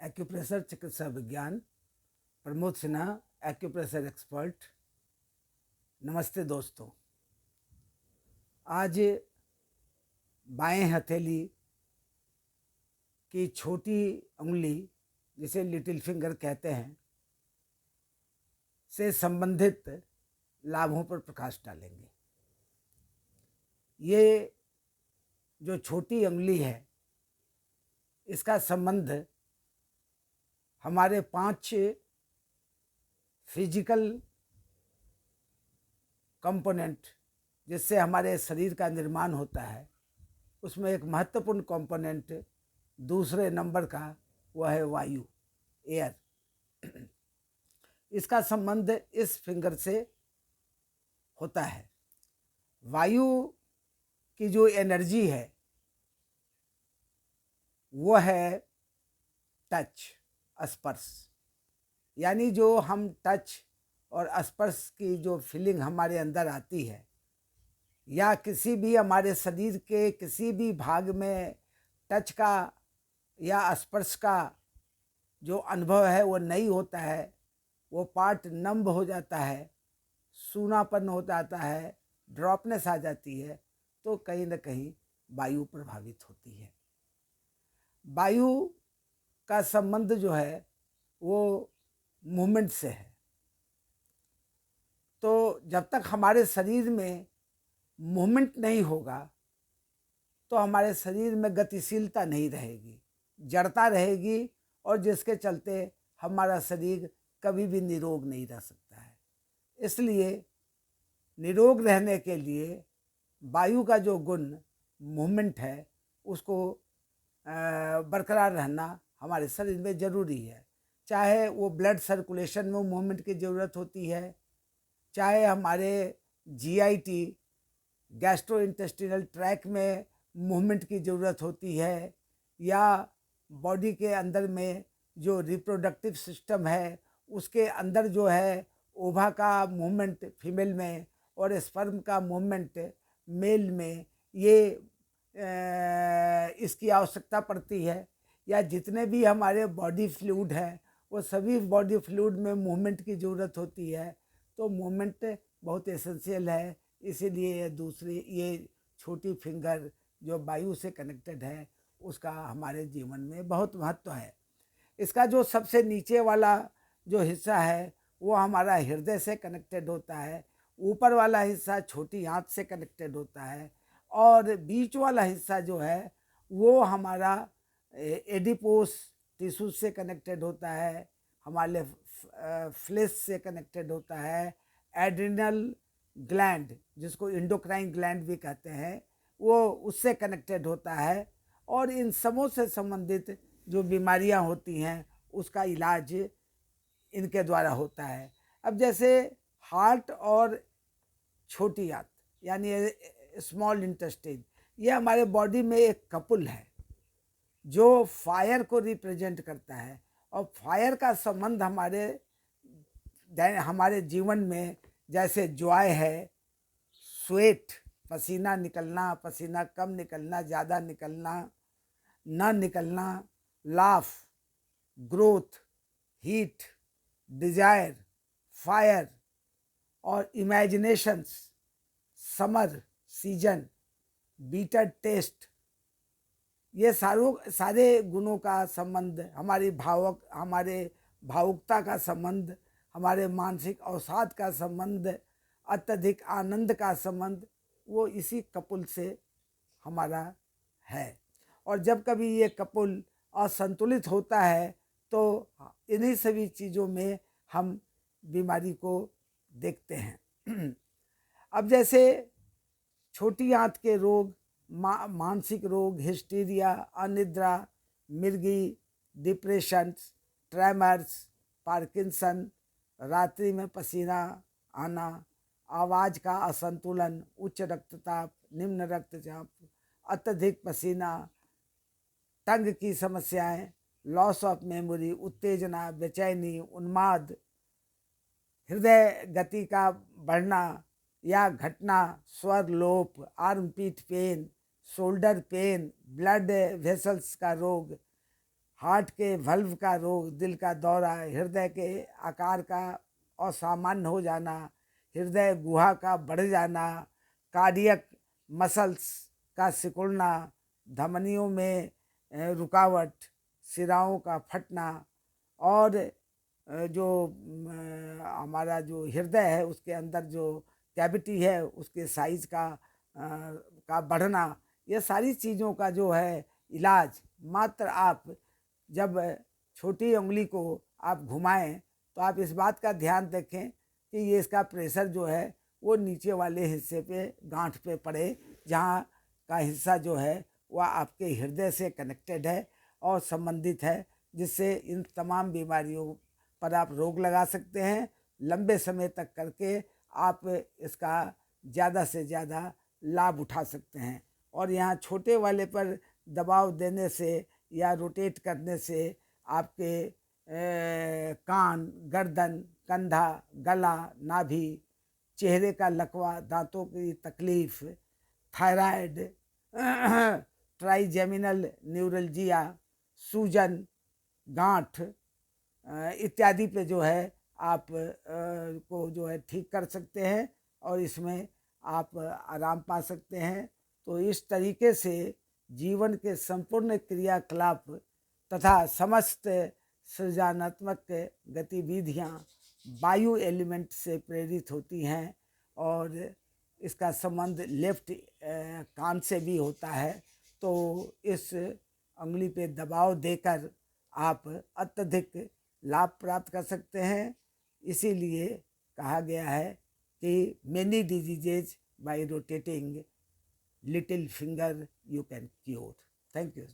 Acupressure चिकित्सा विज्ञान, Pramod Sinha, acupressure expert. नमस्ते दोस्तों। आज बाएं हथेली की छोटी उंगली, जिसे लिटिल फिंगर कहते हैं, से संबंधित लाभों पर प्रकाश डालेंगे। ये जो छोटी उंगली है, इसका संबंध हमारे 5 फिजिकल कंपोनेंट जिससे हमारे शरीर का निर्माण होता है, उसमें एक महत्वपूर्ण कंपोनेंट दूसरे नंबर का वह है वायु, एयर। इसका संबंध इस फिंगर से होता है। वायु की जो एनर्जी है वो है टच, स्पर्श। यानी जो हम टच और स्पर्श की जो फीलिंग हमारे अंदर आती है, या किसी भी हमारे शरीर के किसी भी भाग में टच का या स्पर्श का जो अनुभव है वो नहीं होता है, वो पार्ट नंब हो जाता है, सूनापन हो जाता है, ड्रॉपनेस आ जाती है, तो कहीं ना कहीं वायु प्रभावित होती है। वायु का संबंध जो है वो मूवमेंट से है। तो जब तक हमारे शरीर में मूवमेंट नहीं होगा तो हमारे शरीर में गतिशीलता नहीं रहेगी, जड़ता रहेगी, और जिसके चलते हमारा शरीर कभी भी निरोग नहीं रह सकता है। इसलिए निरोग रहने के लिए वायु का जो गुण मूवमेंट है, उसको बरकरार रहना हमारे शरीर में ज़रूरी है। चाहे वो ब्लड सर्कुलेशन में मूवमेंट की ज़रूरत होती है, चाहे हमारे जीआईटी गैस्ट्रो इंटेस्टिनल ट्रैक में मूवमेंट की ज़रूरत होती है, या बॉडी के अंदर में जो रिप्रोडक्टिव सिस्टम है उसके अंदर जो है ओवा का मूवमेंट फीमेल में और स्पर्म का मूवमेंट मेल में, ये इसकी आवश्यकता पड़ती है। या जितने भी हमारे बॉडी फ्लूइड हैं वो सभी बॉडी फ्लूइड में मूवमेंट की ज़रूरत होती है। तो मूवमेंट बहुत एसेंशियल है। इसीलिए ये छोटी फिंगर जो वायु से कनेक्टेड है, उसका हमारे जीवन में बहुत महत्व है। इसका जो सबसे नीचे वाला जो हिस्सा है वो हमारा हृदय से कनेक्टेड होता है, ऊपर वाला हिस्सा छोटी आंत से कनेक्टेड होता है, और बीच वाला हिस्सा जो है वो हमारा एडिपोस टिश्यू से कनेक्टेड होता है, हमारे फ्लेश से कनेक्टेड होता है, एड्रिनल ग्लैंड जिसको इंडोक्राइन ग्लैंड भी कहते हैं, वो उससे कनेक्टेड होता है। और इन सबों से संबंधित जो बीमारियां होती हैं उसका इलाज इनके द्वारा होता है। अब जैसे हार्ट और छोटी आंत यानी स्मॉल इंटेस्टाइन, ये हमारे बॉडी में एक कपुल है जो फायर को रिप्रेजेंट करता है। और फायर का संबंध हमारे जीवन में जैसे जॉय है, स्वेट पसीना निकलना, पसीना कम निकलना, ज़्यादा निकलना, न निकलना, laugh, growth, heat, desire, fire और imaginations, summer season, bitter taste, ये सारे गुणों का संबंध, हमारे भावुकता का संबंध, हमारे मानसिक अवसाद का संबंध, अत्यधिक आनंद का संबंध, वो इसी कपुल से हमारा है। और जब कभी ये कपुल असंतुलित होता है तो इन्हीं सभी चीज़ों में हम बीमारी को देखते हैं। अब जैसे छोटी आंत के रोग, मानसिक रोग, हिस्टीरिया, अनिद्रा, मिर्गी, डिप्रेशन, ट्रेमर्स, पार्किंसन, रात्रि में पसीना आना, आवाज़ का असंतुलन, उच्च रक्तचाप, निम्न रक्तचाप, अत्यधिक पसीना, टंग की समस्याएं, लॉस ऑफ मेमोरी, उत्तेजना, बेचैनी, उन्माद, हृदय गति का बढ़ना या घटना, स्वर लोप, armpit pain, shoulder pain, blood vessels का रोग, हार्ट के वल्व का रोग, दिल का दौरा, हृदय के आकार का असामान्य हो जाना, हृदय गुहा का बढ़ जाना, कार्डियक मसल्स का सिकुड़ना, धमनियों में रुकावट, सिराओं का फटना, और जो हमारा जो हृदय है उसके अंदर जो कैविटी है उसके साइज का बढ़ना, ये सारी चीज़ों का जो है इलाज मात्र आप जब छोटी उंगली को आप घुमाएं तो आप इस बात का ध्यान रखें कि ये इसका प्रेशर जो है वो नीचे वाले हिस्से पे, गांठ पे पड़े, जहाँ का हिस्सा जो है वह आपके हृदय से कनेक्टेड है और संबंधित है, जिससे इन तमाम बीमारियों पर आप रोक लगा सकते हैं। लंबे समय तक करके आप इसका ज़्यादा से ज़्यादा लाभ उठा सकते हैं। और यहाँ छोटे वाले पर दबाव देने से या रोटेट करने से आपके कान, गर्दन, कंधा, गला, नाभि, चेहरे का लकवा, दांतों की तकलीफ, थायराइड, ट्राइजेमिनल न्यूरल्जिया, सूजन, गांठ इत्यादि पे जो है आप को जो है ठीक कर सकते हैं और इसमें आप आराम पा सकते हैं। तो इस तरीके से जीवन के संपूर्ण क्रियाकलाप तथा समस्त सृजनात्मक गतिविधियां वायु एलिमेंट से प्रेरित होती हैं और इसका संबंध लेफ्ट कान से भी होता है। तो इस उंगली पे दबाव देकर आप अत्यधिक लाभ प्राप्त कर सकते हैं। इसीलिए कहा गया है कि many diseases bye rotating little finger you can cure. Thank you.